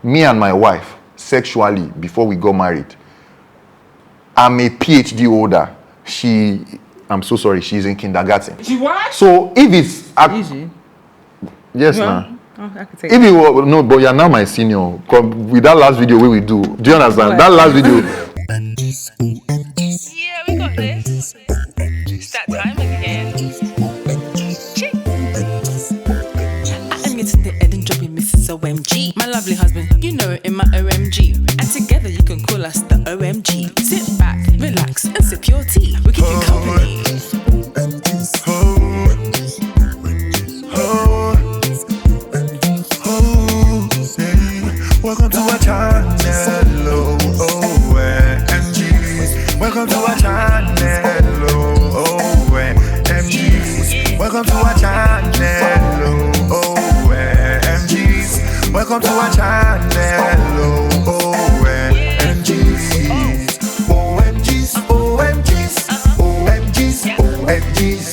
me and my wife, sexually, before we got married, I'm a PhD holder. I'm so sorry, she's in kindergarten. She what? So if it's... Easy. Yes, Yeah. ma'am. Oh, I can take If you were, no, but you're now my senior. With that last video we do. Do you understand? Right. That last video. Yeah, we got this. It's that time again. I am Yetunde and dropping Mrs. OMG. My lovely husband, you know it in my OMG. And together you can call us the OMG. Sit back, relax, and sip your tea. We keep you company. Welcome to our channel, OMG. Welcome to our channel, OMG. Welcome to our channel, OMG. Welcome to our channel, OMG. OMGs, OMGs, OMGs, OMGs.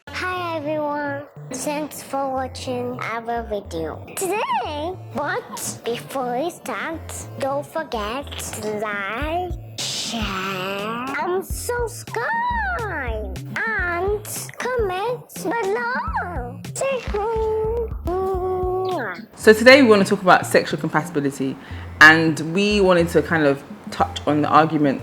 Hi everyone, thanks for watching our video today. But before we start, don't forget to like, share, and subscribe, and comment below. Say So today we want to talk about sexual compatibility, and we wanted to kind of touch on the argument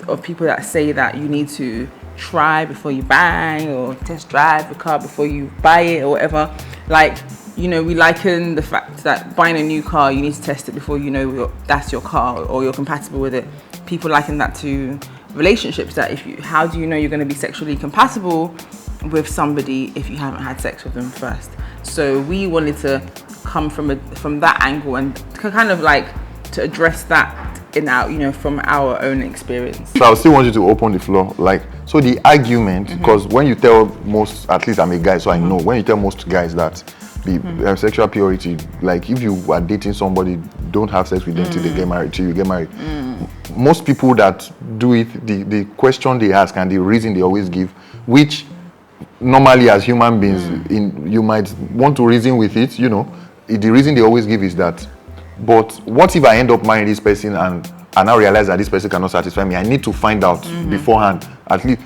of people that say that you need to try before you buy, or test drive a car before you buy it, or whatever. Like, you know, we liken the fact that buying a new car, you need to test it before you know that's your car or you're compatible with it. People liken that to relationships, that how do you know you're going to be sexually compatible with somebody if you haven't had sex with them first? So we wanted to come from that angle and kind of like to address that in our, you know, from our own experience. So I still want you to open the floor. Like, so the argument, because when you tell most, at least I'm a guy, so I know, when you tell most guys that the sexual purity, like if you are dating somebody, don't have sex with them till they get married, till you get married. Most people that do it, the question they ask and the reason they always give, which normally as human beings, you might want to reason with it, you know, the reason they always give is that, but what if I end up marrying this person and I now realize that this person cannot satisfy me? I need to find out beforehand. At least,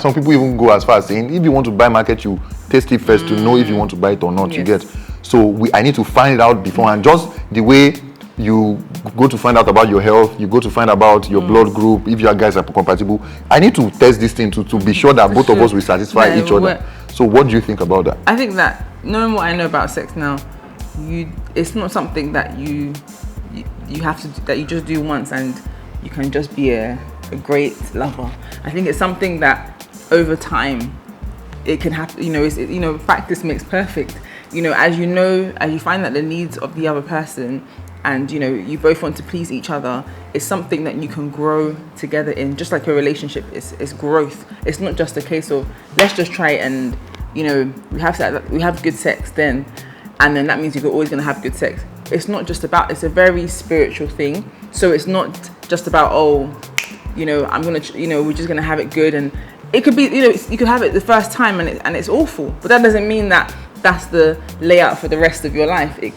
some people even go as far as saying, if you want to buy market, you taste it first to know if you want to buy it or not. You get. So I need to find out beforehand. Just the way you go to find out about your health, you go to find about your blood group, if your guys are compatible. I need to test this thing to be sure that both of us will satisfy each other. So what do you think about that? I think that knowing what I know about sex now, it's not something that you have to, that you just do once and you can just be a great lover. I think it's something that over time it can happen. You know, practice makes perfect. You know, as you find that the needs of the other person, and you know, you both want to please each other, it's something that you can grow together in. Just like a relationship, it's growth. It's not just a case of let's just try it and, you know, we have good sex then, and then that means you're always going to have good sex. It's not just about, it's a very spiritual thing. So it's not just about, oh, you know, we're just going to have it good. And it could be, you know, you could have it the first time and it's awful. But that doesn't mean that that's the layout for the rest of your life. It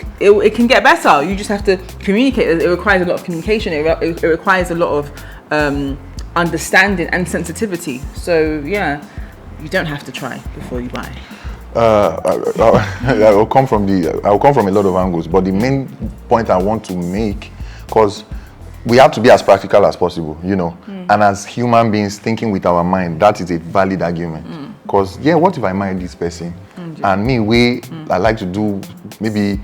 can get better. You just have to communicate. It requires a lot of communication. It requires a lot of understanding and sensitivity. So yeah, you don't have to try before you buy. I'll come from a lot of angles, but the main point I want to make, because we have to be as practical as possible, you know, and as human beings thinking with our mind, that is a valid argument. Because yeah, what if I marry this person and me, I like to do maybe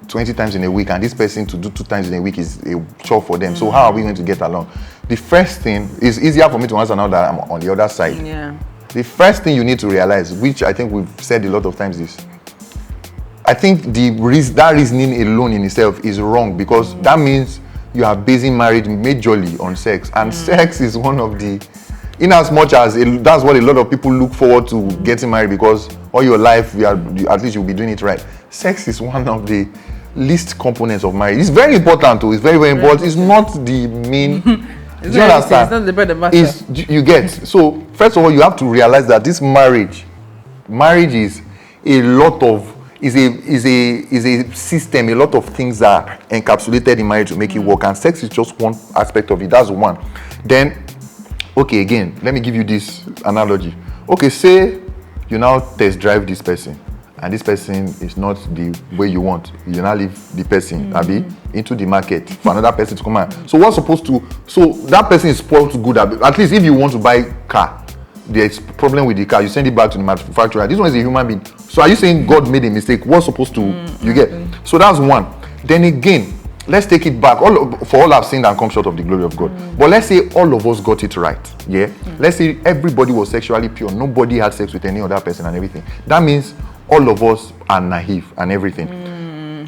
20 times in a week, and this person to do 2 times in a week is a chore for them. So how are we going to get along? The first thing is easier for me to answer now that I'm on the other side. Yeah. The first thing you need to realize, which I think we've said a lot of times, is I think that reasoning alone in itself is wrong, because that means you are basing marriage majorly on sex, and sex is one of the, in as much as that's what a lot of people look forward to getting married, because all your life at least you'll be doing it right. Sex is one of the least components of marriage. It's very important too. It's very, very important. It's not the main. Do you understand? It's not the bread and butter. You get. So first of all, you have to realize that this marriage is a lot of a system. A lot of things are encapsulated in marriage to make it work, and sex is just one aspect of it. That's one. Then, okay, again, let me give you this analogy. Okay, say you now test drive this person, and this person is not the way you want. You now leave the person, Abi, into the market for another person to come out. So what's supposed to? So that person is spoiled to good. At least if you want to buy car, there's problem with the car, you send it back to the manufacturer. This one is a human being. So are you saying God made a mistake? What's supposed to you get? So that's one. Then again, let's take it back. For all have sinned and come short of the glory of God. But let's say all of us got it right. Yeah. Let's say everybody was sexually pure. Nobody had sex with any other person and everything. That means all of us are naive and everything.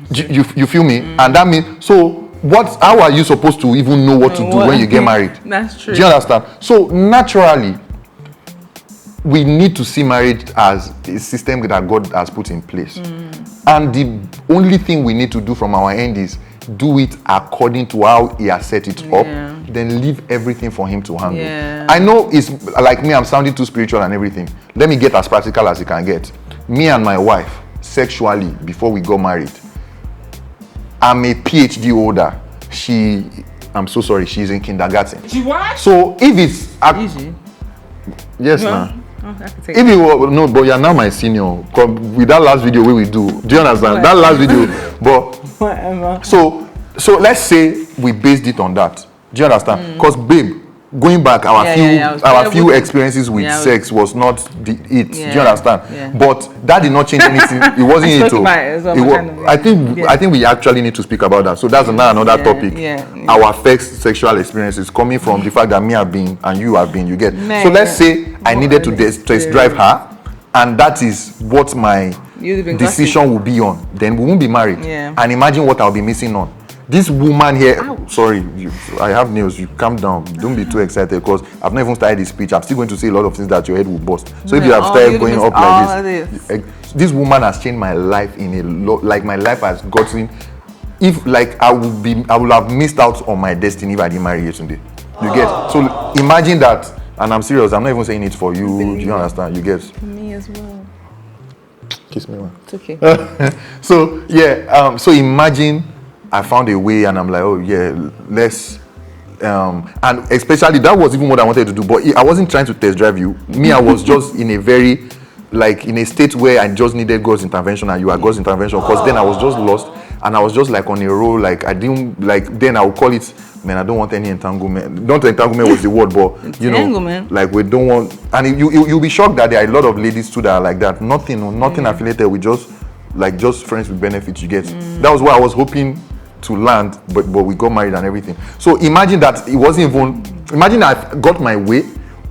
You feel me? And that means how are you supposed to even know what to do when you get married? That's true. Do you understand? So naturally, we need to see marriage as a system that God has put in place. And the only thing we need to do from our end is do it according to how He has set it up, then leave everything for Him to handle. I know it's like me, I'm sounding too spiritual and everything. Let me get as practical as it can get. Me and my wife, sexually, before we got married, I'm a PhD holder. I'm so sorry, she's in kindergarten. She what? So if it's Easy. yes, No. now. Oh, I can take If you were, no, but you're now my senior. With that last video we do you understand? That last video, but whatever. so let's say we based it on that. Do you understand? Because babe, going back, our few experiences with sex was not it. Do you understand? Yeah. But that did not change anything. It wasn't it. spoke about it as well, I think we actually need to speak about that. So that's another topic. Our first sexual experiences coming from the fact that me have been and you have been. You get. So let's say I needed to test drive her, and that is what my decision will be on. Then we won't be married. And imagine what I'll be missing on. This woman here, sorry, I have news. You calm down. Don't be too excited because I've not even started this speech. I'm still going to say a lot of things that your head will burst. So if you have started going up like this woman has changed my life in a lot. Like my life has gotten. If like I will have missed out on my destiny if I didn't marry Yetunde. You get. So imagine that, and I'm serious. I'm not even saying it for you. Do you understand? You get. For me as well. Kiss me, man. It's okay. So yeah. So imagine. I found a way and I'm like, oh yeah, let's and especially that was even what I wanted to do, but I wasn't trying to test drive you. Me, I was just in a very in a state where I just needed God's intervention, and you are God's intervention, because then I was just lost and I was just like on a roll, like I didn't then I would call it, man, I don't want any entanglement. Not entanglement was the word, but you know, like we don't want, and you'll be shocked that there are a lot of ladies too that are like that. Nothing affiliated with just friends with benefits, you get. That was what I was hoping to land, but we got married and everything. So imagine that it wasn't even, imagine I got my way,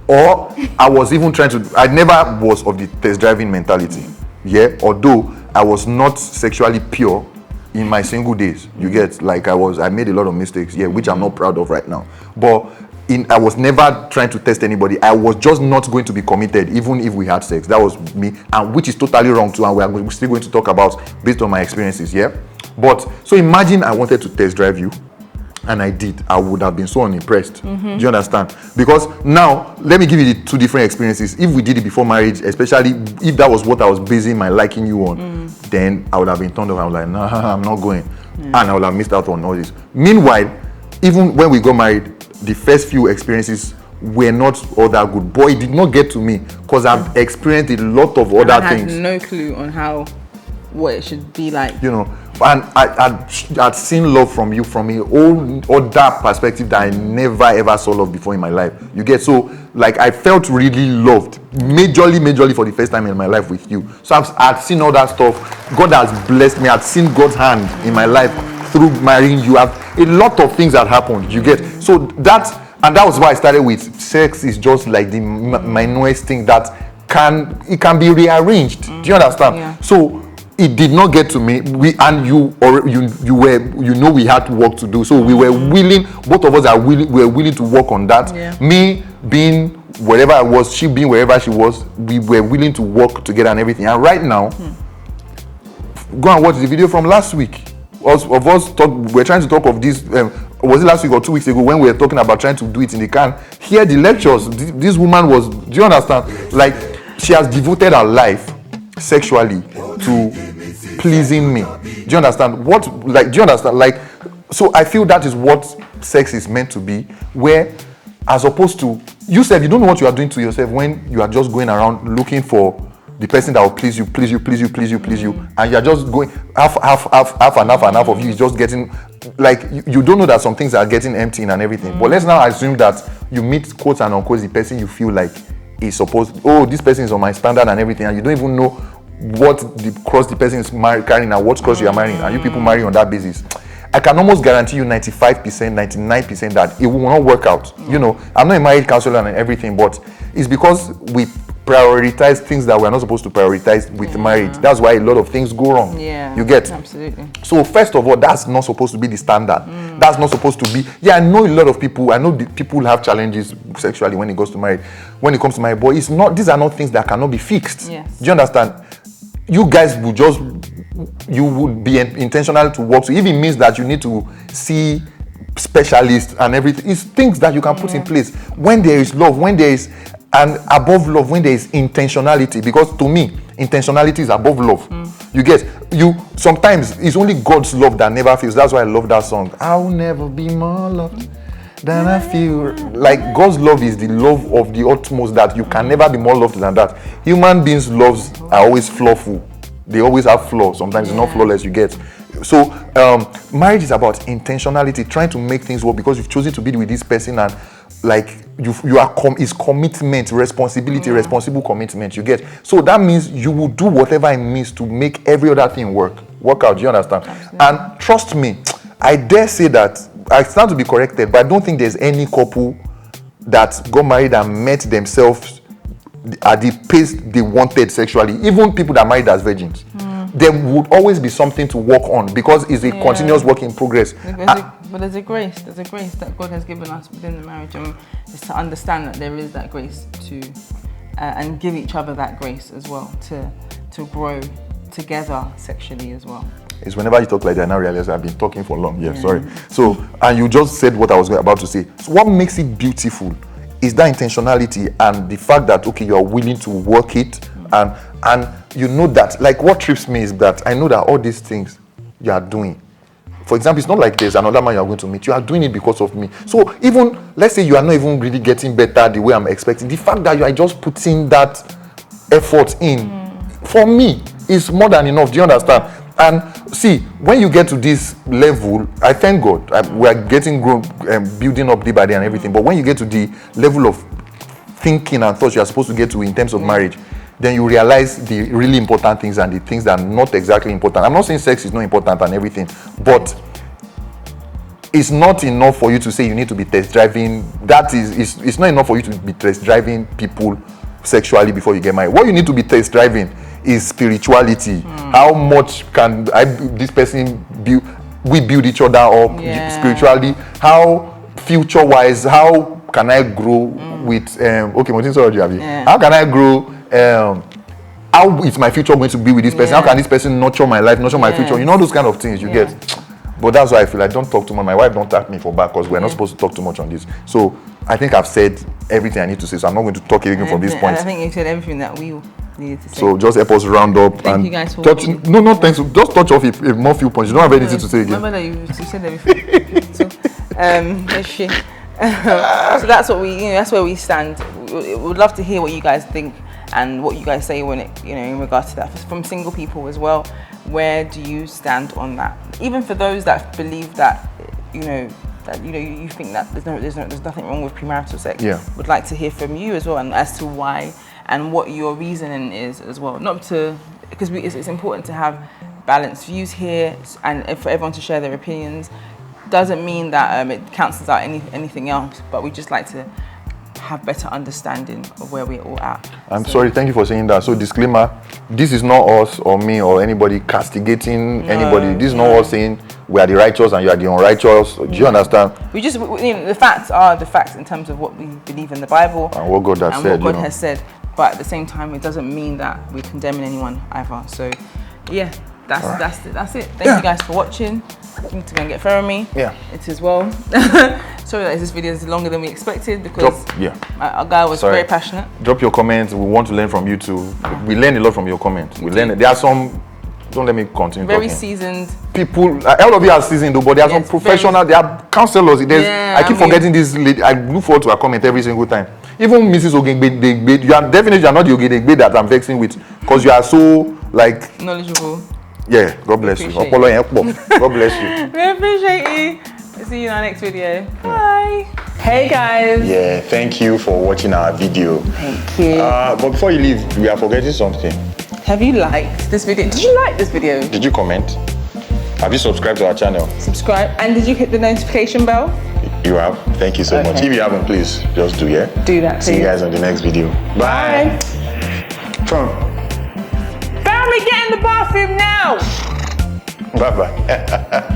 or I was even trying to, I never was of the test driving mentality, yeah, although I was not sexually pure in my single days, you get, like I made a lot of mistakes, yeah, which I'm not proud of right now, but I was never trying to test anybody. I was just not going to be committed even if we had sex. That was me, and which is totally wrong too, and we're still going to talk about based on my experiences, yeah. But so imagine I wanted to test drive you, and I did. I would have been so unimpressed. Do you understand? Because now let me give you the two different experiences. If we did it before marriage, especially if that was what I was basing my liking you on, then I would have been turned off. I was like, nah, I'm not going, and I would have missed out on all this. Meanwhile, even when we got married, the first few experiences were not all that good. Boy, it did not get to me because I've experienced a lot of other things. I had no clue on what it should be like. You know, and I'd seen love from you from a whole other perspective that I never ever saw love before in my life. You get, so like I felt really loved, majorly for the first time in my life with you. So I'd seen all that stuff. God has blessed me. I'd seen God's hand in my life through marrying you. A lot of things that happened. You get, so that was why I started with sex is just like the minutest thing that can be rearranged. Do you understand? Yeah. So it did not get to me. We had work to do. So we were willing. Both of us were willing to work on that. Yeah. Me being wherever I was, she being wherever she was. We were willing to work together and everything. And right now, go and watch the video from last week. We're trying to talk of this. Was it last week or 2 weeks ago when we were talking about trying to do it in the can? Hear the lectures. This woman was. Do you understand? Like she has devoted her life sexually to pleasing me. Do you understand? Do you understand? Like, so I feel that is what sex is meant to be, where, as opposed to, you said you don't know what you are doing to yourself when you are just going around looking for the person that will please you, and you are just going half and half of you is just getting, like, you don't know that some things are getting empty and everything. But let's now assume that you meet, quote and unquote, the person you feel like is supposed, oh, this person is on my standard and everything, and you don't even know what the cross the person is carrying and what cross you are marrying, and you people marry on that basis. I can almost guarantee you 95%, 99% that it will not work out. You know, I'm not a marriage counselor and everything, but it's because we prioritize things that we're not supposed to prioritize with marriage. That's why a lot of things go wrong. Yeah, you get? Absolutely. So first of all, that's not supposed to be the standard. That's not supposed to be. Yeah, I know a lot of people. I know people have challenges sexually when it goes to marriage. When it comes to marriage, but it's not. These are not things that cannot be fixed. Yes. Do you understand? You guys would just. You would be intentional to work. So if it means that you need to see specialists and everything, it's things that you can put in place when there is love, when there is. And above love, when there is intentionality, because to me, intentionality is above love. You get, sometimes it's only God's love that never fails. That's why I love that song. I'll never be more loved than I feel. Like, God's love is the love of the utmost, that you can never be more loved than that. Human beings' loves are always flawful. They always have flaws. Sometimes it's not flawless, you get. So marriage is about intentionality, trying to make things work because you've chosen to be with this person, and like you are is commitment, responsibility, responsible commitment, you get. So that means you will do whatever it means to make every other thing work out. Do you understand? Absolutely. And trust me, I dare say that, I stand to be corrected, but I don't think there's any couple that got married and met themselves at the pace they wanted sexually. Even people that married as virgins, there would always be something to work on, because it's a continuous work in progress. But there's a grace that God has given us within the marriage, and it's to understand that there is that grace to and give each other that grace as well to grow together sexually as well. It's whenever you talk like that, I realize I've been talking for long. Sorry. So, and you just said what I was about to say. So what makes it beautiful is that intentionality and the fact that, okay, you are willing to work it, and you know that, like, what trips me is that I know that all these things you are doing, for example, it's not like there's another man you are going to meet. You are doing it because of me. So even, let's say you are not even really getting better the way I'm expecting, the fact that you are just putting that effort in, for me, is more than enough. Do you understand? And see, when you get to this level, I thank God, we are getting grown, building up day by day and everything. But when you get to the level of thinking and thoughts you are supposed to get to in terms of marriage, then you realize the really important things and the things that are not exactly important. I'm not saying sex is not important and everything, but it's not enough for you to say you need to be test driving. It's not enough for you to be test driving people sexually before you get married. What you need to be test driving is spirituality. How much can this person build? We build each other up spiritually. How future wise? How can I grow with? How can I grow? How is my future going to be with this person? How can this person nurture my life, nurture my future? You know, those kind of things you get. But that's why I feel like don't talk too much. My wife don't tap me for back because we're not supposed to talk too much on this. So I think I've said everything I need to say. So I'm not going to talk again from this point. I think you said everything that we needed to say. So just help us round up. Thank you guys for watching. No, thanks. Just touch off a more few points. You don't have anything to say again. Remember that you said everything. So that's what that's where we stand. We would love to hear what you guys think and what you guys say when it, in regards to that, from single people as well. Where do you stand on that? Even for those that believe that, you think that there's nothing wrong with premarital sex. Would like to hear from you as well, and as to why and what your reasoning is as well. Because it's important to have balanced views here, and for everyone to share their opinions. Doesn't mean that it cancels out anything else, but we just like to have better understanding of where we're all at. I'm sorry, thank you for saying that. So disclaimer, this is not us or me or anybody castigating anybody. This is not us saying we are the righteous and you are the unrighteous. Do you understand? We just, the facts are the facts in terms of what we believe in the Bible and what God has said. But at the same time, it doesn't mean that we're condemning anyone either. So yeah, that's it. Thank you guys for watching. I need to go and get Fermi. It as well. Sorry that this video is longer than we expected because our guy was very passionate. Drop your comments. We want to learn from you too. We learn a lot from your comments. There are some Don't let me continue Very talking. seasoned. People, all of you are seasoned though, but there are some Yes, professional, there are counselors. Yeah, I keep forgetting this lady. I look forward to her comment every single time. Even Mrs. Ogengbe, you are not the Ogengbe that I'm vexing with, because you are so like Knowledgeable. yeah. God bless you. Appreciate Opolo yen po. God bless you. We appreciate you. See you in our next video. Bye. Hey guys. Yeah, thank you for watching our video. Thank you. But before you leave, we are forgetting something. Have you liked this video? Did you like this video? Did you comment? Have you subscribed to our channel? Subscribe. And did you hit the notification bell? You have. Thank you so much. If you haven't, please just do, yeah? Do that See too. you guys on the next video. Bye. Family, get in the bathroom now. Bye-bye.